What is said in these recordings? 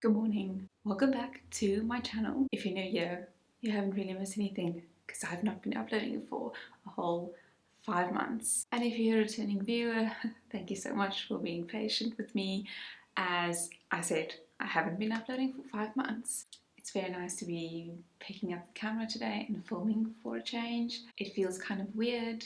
Good morning. Welcome back to my channel. If you're new here, you haven't really missed anything because I've not been uploading for a whole 5 months. And if you're a returning viewer, thank you so much for being patient with me. As I said, I haven't been uploading for 5 months. It's very nice to be picking up the camera today and filming for a change. It feels kind of weird,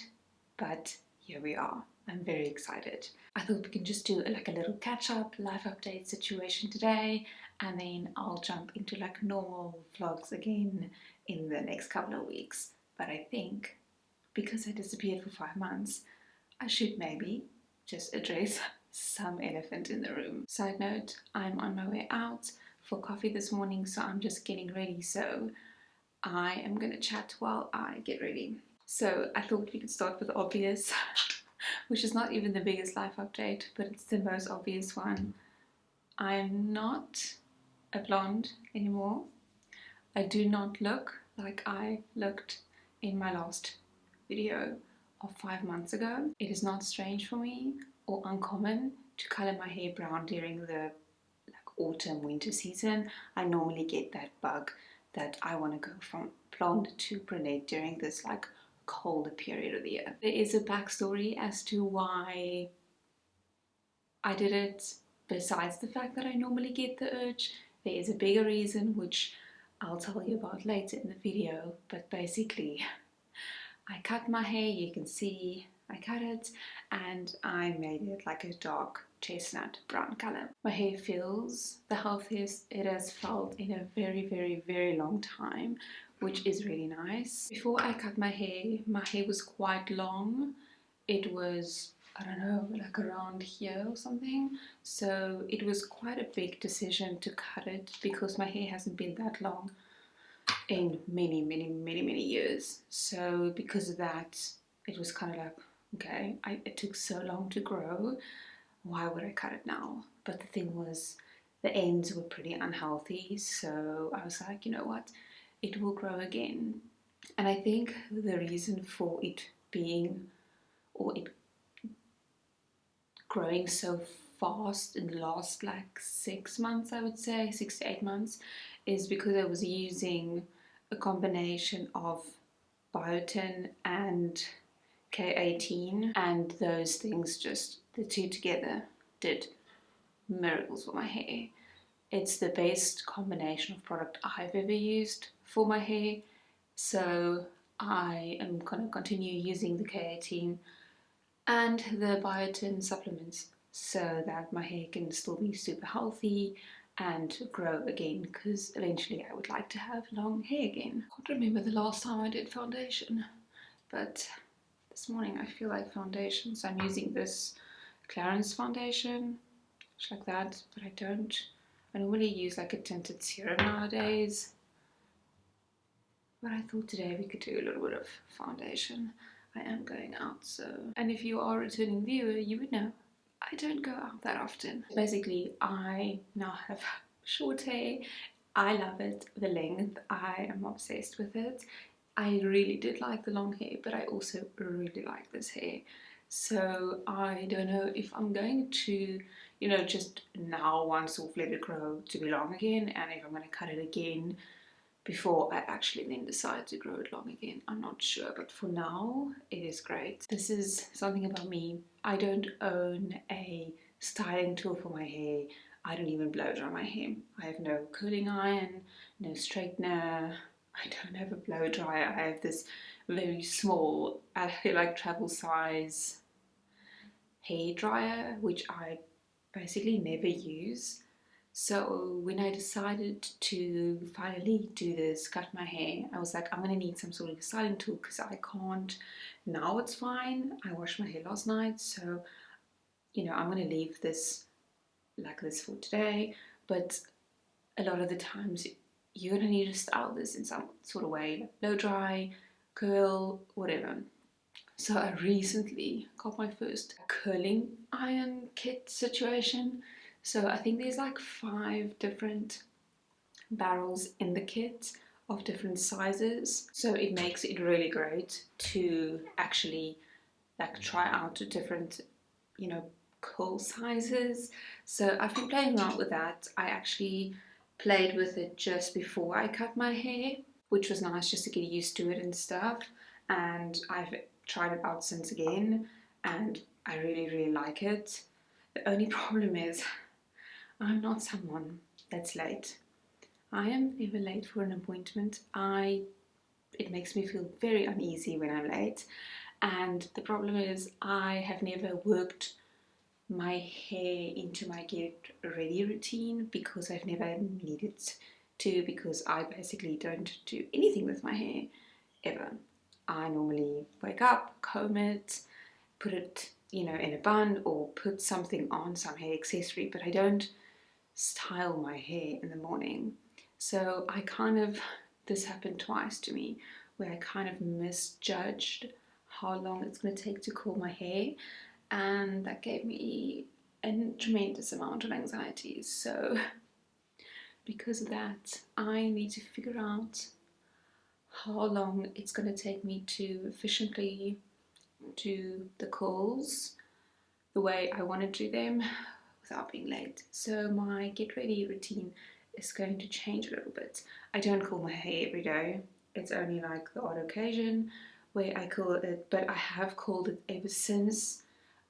but here we are. I'm very excited. I thought we can just do like a little catch-up, life update situation today, and then I'll jump into like normal vlogs again in the next couple of weeks. But I think because I disappeared for 5 months, I should maybe just address some elephant in the room. Side note, I'm on my way out for coffee this morning, so I'm just getting ready. So I am gonna chat while I get ready. So I thought we could start with the obvious, which is not even the biggest life update, but it's the most obvious one. I'm not a blonde anymore. I do not look like I looked in my last video of 5 months ago. It is not strange for me or uncommon to color my hair brown during the autumn winter season. I normally get that bug that I want to go from blonde to brunette during this like colder period of the year. There is a backstory as to why I did it. Besides the fact that I normally get the urge, there is a bigger reason which I'll tell you about later in the video. But basically, I cut my hair, you can see I cut it, and I made it like a dark chestnut brown color. My hair feels the healthiest it has felt in a very long time, which is really nice. Before I cut my hair was quite long. It was, I don't know, like around here or something. So it was quite a big decision to cut it because my hair hasn't been that long in many years. So because of that, it was kind of like, okay, it took so long to grow, why would I cut it now? But the thing was, the ends were pretty unhealthy, so I was like, you know what, it will grow again. And I think the reason for it being, or it growing so fast in the last like 6 months, I would say 6 to 8 months, is because I was using a combination of biotin and K18, and those things, just the two together, did miracles for my hair. It's the best combination of product I've ever used for my hair, so I am going to continue using the K18 and the biotin supplements so that my hair can still be super healthy and grow again, because eventually I would like to have long hair again. I can't remember the last time I did foundation, but this morning I feel like foundation, so I'm using this Clarins foundation, just like that, but I normally use like a tinted serum nowadays, but I thought today we could do a little bit of foundation. I am going out, so, and if you are a returning viewer, you would know I don't go out that often. Basically, I now have short hair. I love it, the length, I am obsessed with it. I really did like the long hair, but I also really like this hair. So I don't know if I'm going to, just now once off let it grow to be long again, and if I'm going to cut it again before I actually then decide to grow it long again. I'm not sure, but for now it is great. This is something about me. I don't own a styling tool for my hair. I don't even blow dry my hair. I have no curling iron, no straightener. I don't have a blow dryer. I have this very small, I feel like travel size hair dryer, which I basically never use. So when I decided to finally do this, cut my hair, I was like, I'm gonna need some sort of styling tool because I can't. Now it's fine. I washed my hair last night, so I'm gonna leave this like this for today. But a lot of the times you're gonna need to style this in some sort of way, like blow dry, curl, whatever. So I recently got my first curling iron kit situation. So I think there's like 5 different barrels in the kit of different sizes. So it makes it really great to actually like try out different, curl sizes. So I've been playing around with that. I actually played with it just before I cut my hair, which was nice just to get used to it and stuff. And I've tried it out since again, and I really like it. The only problem is I'm not someone that's late. I am never late for an appointment. It makes me feel very uneasy when I'm late. And the problem is I have never worked my hair into my get ready routine because I've never needed to, because I basically don't do anything with my hair ever. I normally wake up, comb it, put it, in a bun or put something on, some hair accessory, but I don't style my hair in the morning. So this happened twice to me, where I kind of misjudged how long it's going to take to curl my hair, and that gave me a tremendous amount of anxiety. So because of that, I need to figure out how long it's going to take me to efficiently do the curls the way I want to do them without being late. So my get ready routine is going to change a little bit. I don't curl my hair every day. It's only like the odd occasion where I curl it, but I have curled it ever since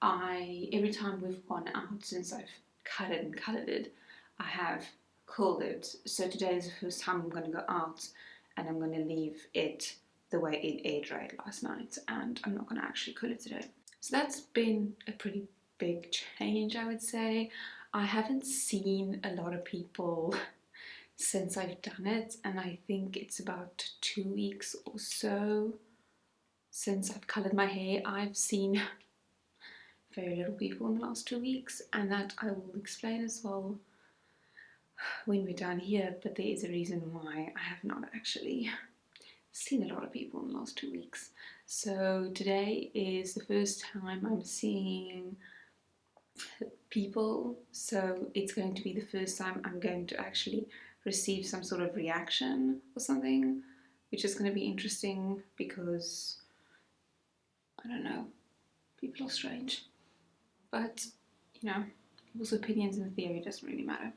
every time we've gone out, since I've cut it and colored it, I have curled it. So today is the first time I'm going to go out, and I'm going to leave it the way it air dried last night, and I'm not going to actually curl it today. So that's been a pretty big change, I would say. I haven't seen a lot of people since I've done it, and I think it's about 2 weeks or so since I've colored my hair. I've seen very little people in the last 2 weeks, and that I will explain as well when we're done here, but there is a reason why I have not actually seen a lot of people in the last 2 weeks. So today is the first time I'm seeing people, so it's going to be the first time I'm going to actually receive some sort of reaction or something, which is going to be interesting because I don't know, people are strange, but people's opinions in theory doesn't really matter,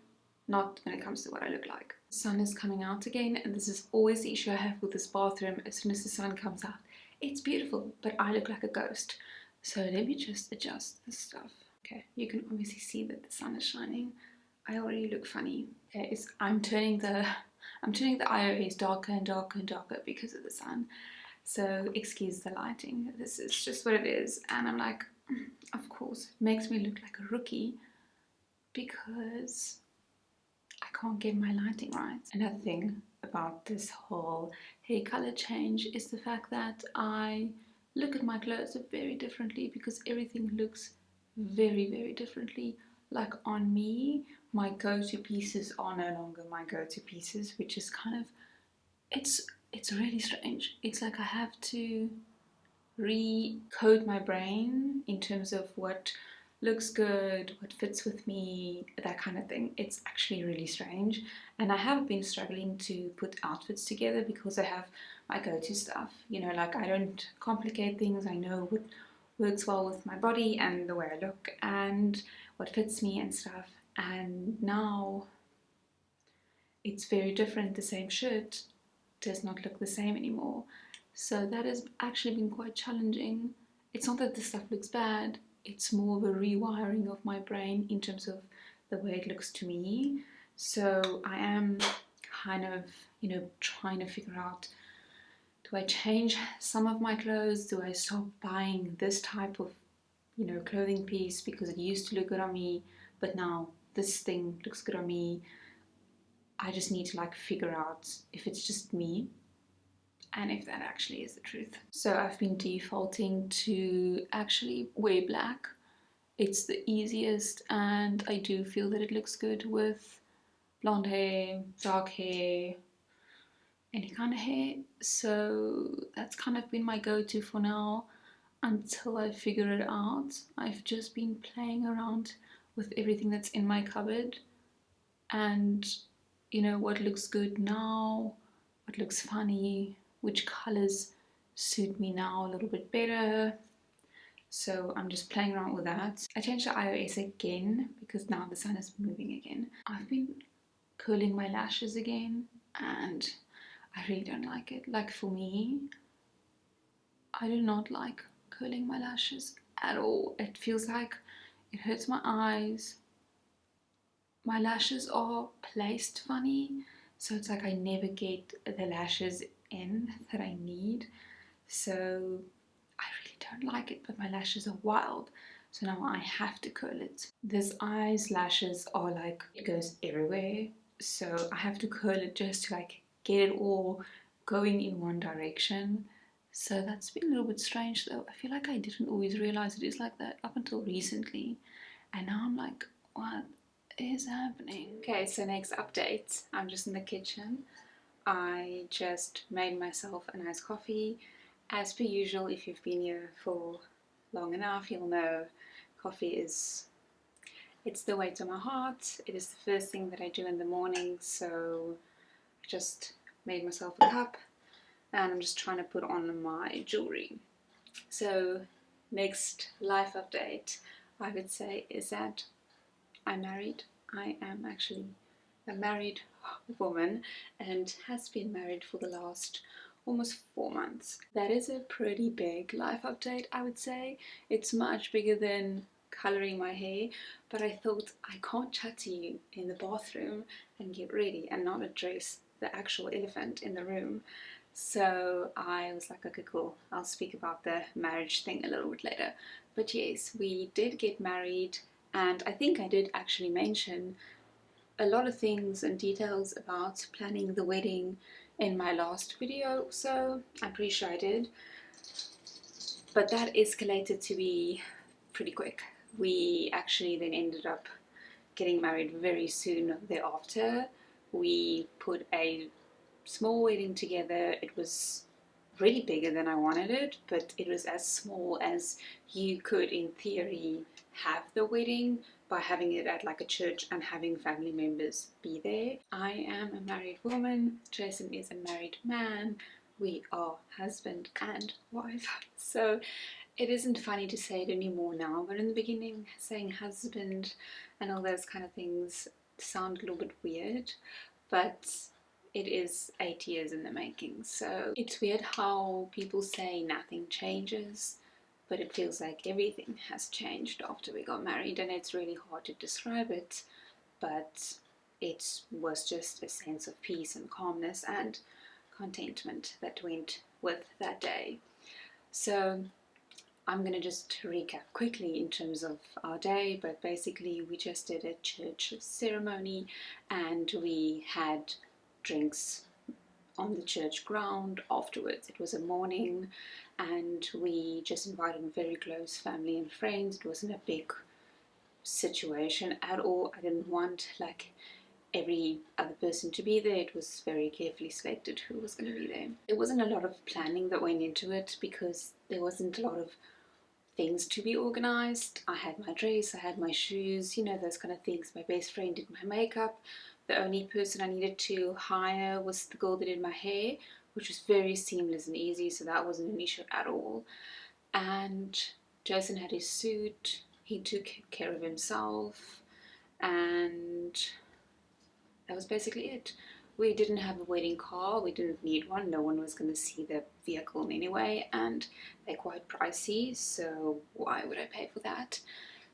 not when it comes to what I look like. The sun is coming out again, and this is always the issue I have with this bathroom. As soon as the sun comes out, it's beautiful, but I look like a ghost. So let me just adjust this stuff. Okay, you can obviously see that the sun is shining. I already look funny. Okay, I'm turning the IOS darker and darker and darker because of the sun. So excuse the lighting. This is just what it is, and I'm like, of course, it makes me look like a rookie because I can't get my lighting right. Another thing about this whole hair color change is the fact that I look at my clothes very differently because everything looks very differently. Like on me, my go-to pieces are no longer my go-to pieces, which is kind of, it's really strange. It's like I have to recode my brain in terms of what looks good, what fits with me, that kind of thing. It's actually really strange, and I have been struggling to put outfits together because I have my go-to stuff. Like I don't complicate things. I know what works well with my body and the way I look and what fits me and stuff. And now it's very different. The same shirt does not look the same anymore. So that has actually been quite challenging. It's not that the stuff looks bad, it's more of a rewiring of my brain in terms of the way it looks to me. So I am kind of, trying to figure out, do I change some of my clothes? Do I stop buying this type of, clothing piece because it used to look good on me, but now this thing looks good on me? I just need to figure out if it's just me and if that actually is the truth. So I've been defaulting to actually wear black. It's the easiest, and I do feel that it looks good with blonde hair, dark hair, any kind of hair. So that's kind of been my go-to for now until I figure it out. I've just been playing around with everything that's in my cupboard, and what looks good now, what looks funny, which colors suit me now a little bit better. So I'm just playing around with that. I changed the iOS again because now the sun is moving again. I've been curling my lashes again and I really don't like it. Like for me, I do not like curling my lashes at all. It feels like it hurts my eyes. My lashes are placed funny, so it's like I never get the lashes in that I need. So I really don't like it, but my lashes are wild. So now I have to curl it. This eyes lashes are like, it goes everywhere. So I have to curl it just to like get it all going in one direction. So that's been a little bit strange though. I feel like I didn't always realize it is like that up until recently. And now I'm like, what is happening? Okay, so next update. I'm just in the kitchen. I just made myself a nice coffee. As per usual, if you've been here for long enough, you'll know coffee it's the way to my heart. It is the first thing that I do in the morning, so I just made myself a cup and I'm just trying to put on my jewelry. So next life update I would say is that I'm married. I am actually a married woman and has been married for the last almost 4 months. That is a pretty big life update, I would say. It's much bigger than colouring my hair, but I thought I can't chat to you in the bathroom and get ready and not address the actual elephant in the room. So I was like, okay, cool, I'll speak about the marriage thing a little bit later. But yes, we did get married, and I think I did actually mention a lot of things and details about planning the wedding in my last video, so I'm pretty sure I did. But that escalated to be pretty quick. We actually then ended up getting married very soon thereafter. We put a small wedding together. It was really bigger than I wanted it, but it was as small as you could, in theory, have the wedding by having it at like a church and having family members be there. I am a married woman. Jason is a married man. We are husband and wife. So it isn't funny to say it anymore now, but in the beginning, saying husband and all those kind of things sound a little bit weird, but it is 8 years in the making. So it's weird how people say nothing changes, but it feels like everything has changed after we got married, and it's really hard to describe it, but it was just a sense of peace and calmness and contentment that went with that day. So I'm going to just recap quickly in terms of our day, but basically we just did a church ceremony and we had drinks on the church ground afterwards. It was a morning and we just invited very close family and friends. It wasn't a big situation at all. I didn't want like every other person to be there. It was very carefully selected who was going to be there. There wasn't a lot of planning that went into it because there wasn't a lot of things to be organized. I had my dress, I had my shoes, you know, those kind of things. My best friend did my makeup. The only person I needed to hire was the girl that did my hair, which was very seamless and easy, so that wasn't an issue at all. And Jason had his suit, he took care of himself, and that was basically it. We didn't have a wedding car, we didn't need one, no one was going to see the vehicle anyway, and they're quite pricey, so why would I pay for that?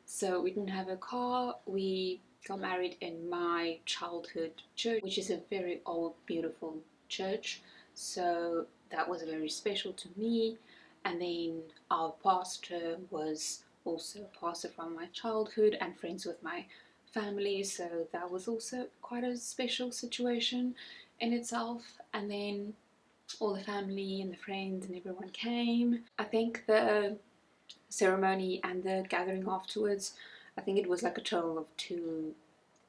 So we didn't have a car. We got married in my childhood church, which is a very old, beautiful church, so that was very special to me. And then our pastor was also a pastor from my childhood and friends with my family, so that was also quite a special situation in itself. And then all the family and the friends and everyone came. I think the ceremony and the gathering afterwards, I think it was like a total of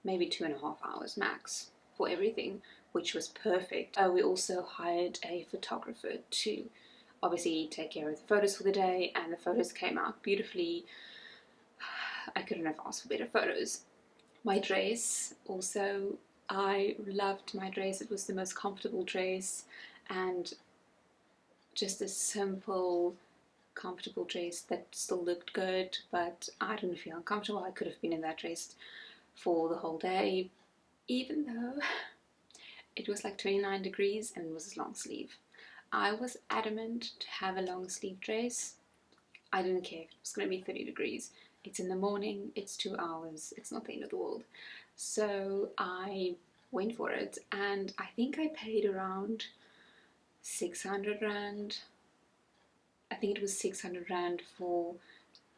maybe 2.5 hours max for everything, which was perfect. We also hired a photographer to obviously take care of the photos for the day, and the photos came out beautifully. I couldn't have asked for better photos. My dress also, I loved my dress. It was the most comfortable dress and just a simple comfortable dress that still looked good, but I didn't feel uncomfortable. I could have been in that dress for the whole day, even though it was like 29 degrees and it was a long sleeve. I was adamant to have a long sleeve dress. I didn't care if it was going to be 30 degrees. It's in the morning, it's 2 hours, it's not the end of the world. So I went for it, and I think I paid around 600 Rand. I think it was 600 Rand for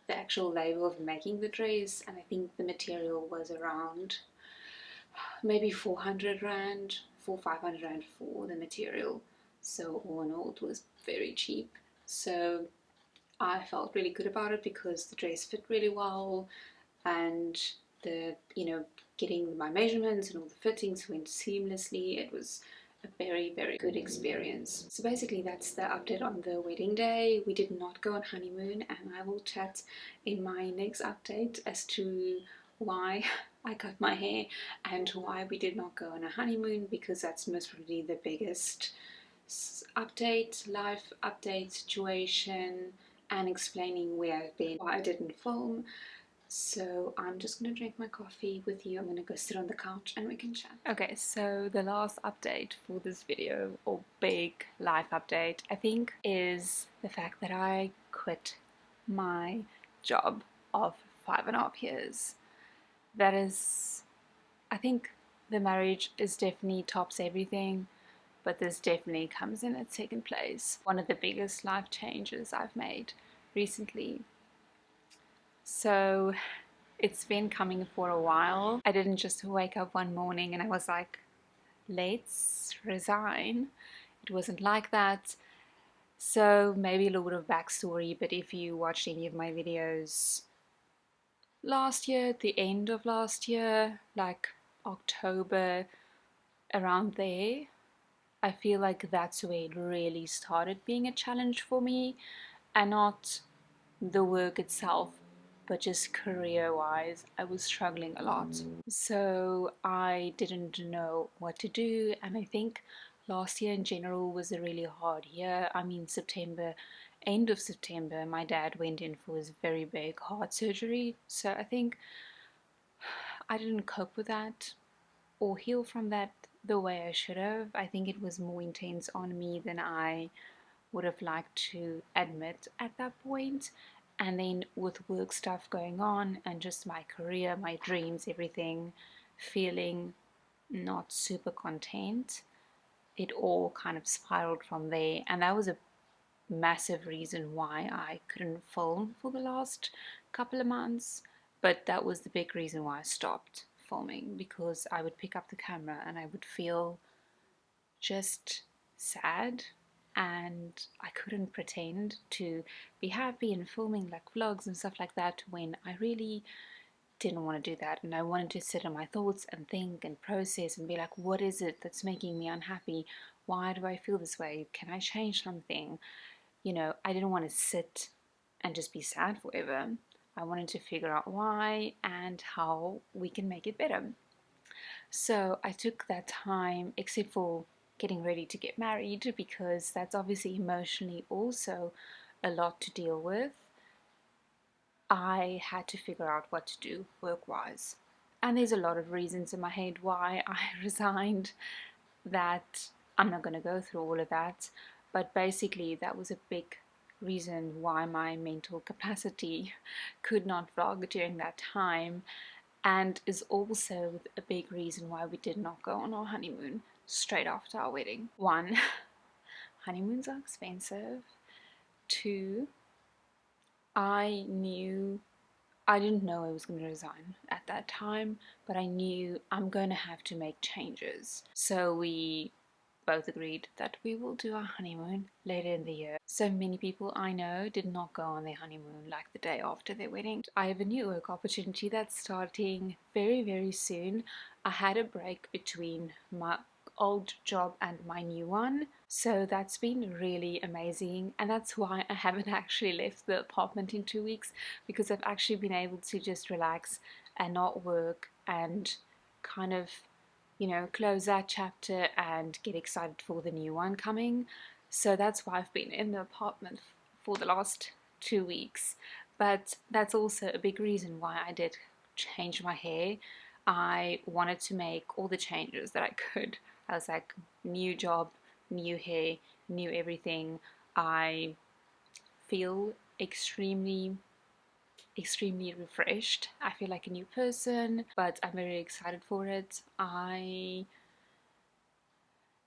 the actual labor of making the dress, and I think the material was around maybe 400 Rand, 500 Rand for the material. So all in all, it was very cheap. So I felt really good about it because the dress fit really well, and the getting my measurements and all the fittings went seamlessly. It was a very good experience. So basically that's the update on the wedding day. We did not go on honeymoon, and I will chat in my next update as to why I cut my hair and why we did not go on a honeymoon, because that's most probably the biggest update, life update situation, and explaining where I've been, why I didn't film. So I'm just gonna drink my coffee with you. I'm gonna go sit on the couch and we can chat. Okay, so the last update for this video, or big life update, I think, is the fact that I quit my job of 5.5 years. That is, I think the marriage is definitely tops everything, but this definitely comes in at second place. One of the biggest life changes I've made recently. So it's been coming for a while. I didn't just wake up one morning and I was like, let's resign. It wasn't like that. So maybe a little bit of backstory, but if you watched any of my videos last year, at the end of last year, like October, around there, I feel like that's where it really started being a challenge for me, and not the work itself, but just career-wise, I was struggling a lot. So I didn't know what to do, and I think last year in general was a really hard year. I mean, September, end of September, my dad went in for his very big heart surgery. So I think I didn't cope with that or heal from that the way I should have. I think it was more intense on me than I would have liked to admit at that point. And then with work stuff going on and just my career, my dreams, everything, feeling not super content, it all kind of spiraled from there. And that was a massive reason why I couldn't film for the last couple of months. But that was the big reason why I stopped filming, because I would pick up the camera and I would feel just sad, and I couldn't pretend to be happy and filming like vlogs and stuff like that when I really didn't want to do that. And I wanted to sit in my thoughts and think and process and be like, what is it that's making me unhappy? Why do I feel this way? Can I change something? I didn't want to sit and just be sad forever. I wanted to figure out why and how we can make it better. So I took that time, except for getting ready to get married, because that's obviously emotionally also a lot to deal with. I had to figure out what to do work-wise. And there's a lot of reasons in my head why I resigned, that I'm not going to go through all of that. But basically that was a big reason why my mental capacity could not vlog during that time, and is also a big reason why we did not go on our honeymoon straight after our wedding. One, honeymoons are expensive. Two, I didn't know I was going to resign at that time, but I knew I'm going to have to make changes. So we both agreed that we will do our honeymoon later in the year. So many people I know did not go on their honeymoon like the day after their wedding. I have a new work opportunity that's starting very soon. I had a break between my old job and my new one, so that's been really amazing, and that's why I haven't actually left the apartment in 2 weeks, because I've actually been able to just relax and not work and kind of close that chapter and get excited for the new one coming. So that's why I've been in the apartment for the last 2 weeks. But that's also a big reason why I did change my hair. I wanted to make all the changes that I could. I was like, new job, new hair, new everything. I feel extremely refreshed. I feel like a new person, but I'm very excited for it.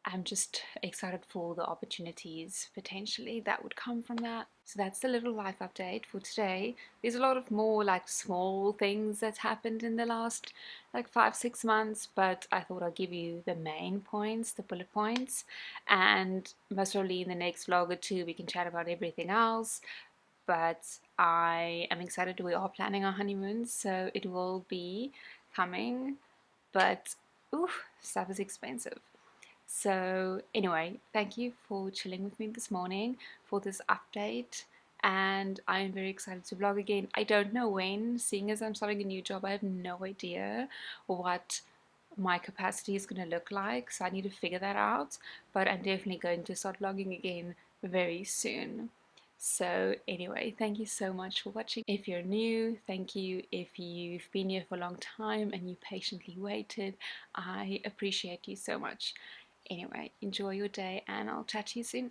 I'm just excited for the opportunities potentially that would come from that. So that's the little life update for today. There's a lot of more like small things that's happened in the last like 5-6 months, but I thought I'd give you the main points, the bullet points, and most probably in the next vlog or two we can chat about everything else. But I am excited. We are planning our honeymoon, so it will be coming, but oof, stuff is expensive. So, anyway, thank you for chilling with me this morning for this update. And I am very excited to vlog again. I don't know when, seeing as I'm starting a new job, I have no idea what my capacity is going to look like. So, I need to figure that out. But I'm definitely going to start vlogging again very soon. So, anyway, thank you so much for watching. If you're new, thank you. If you've been here for a long time and you patiently waited, I appreciate you so much. Anyway, enjoy your day and I'll chat to you soon.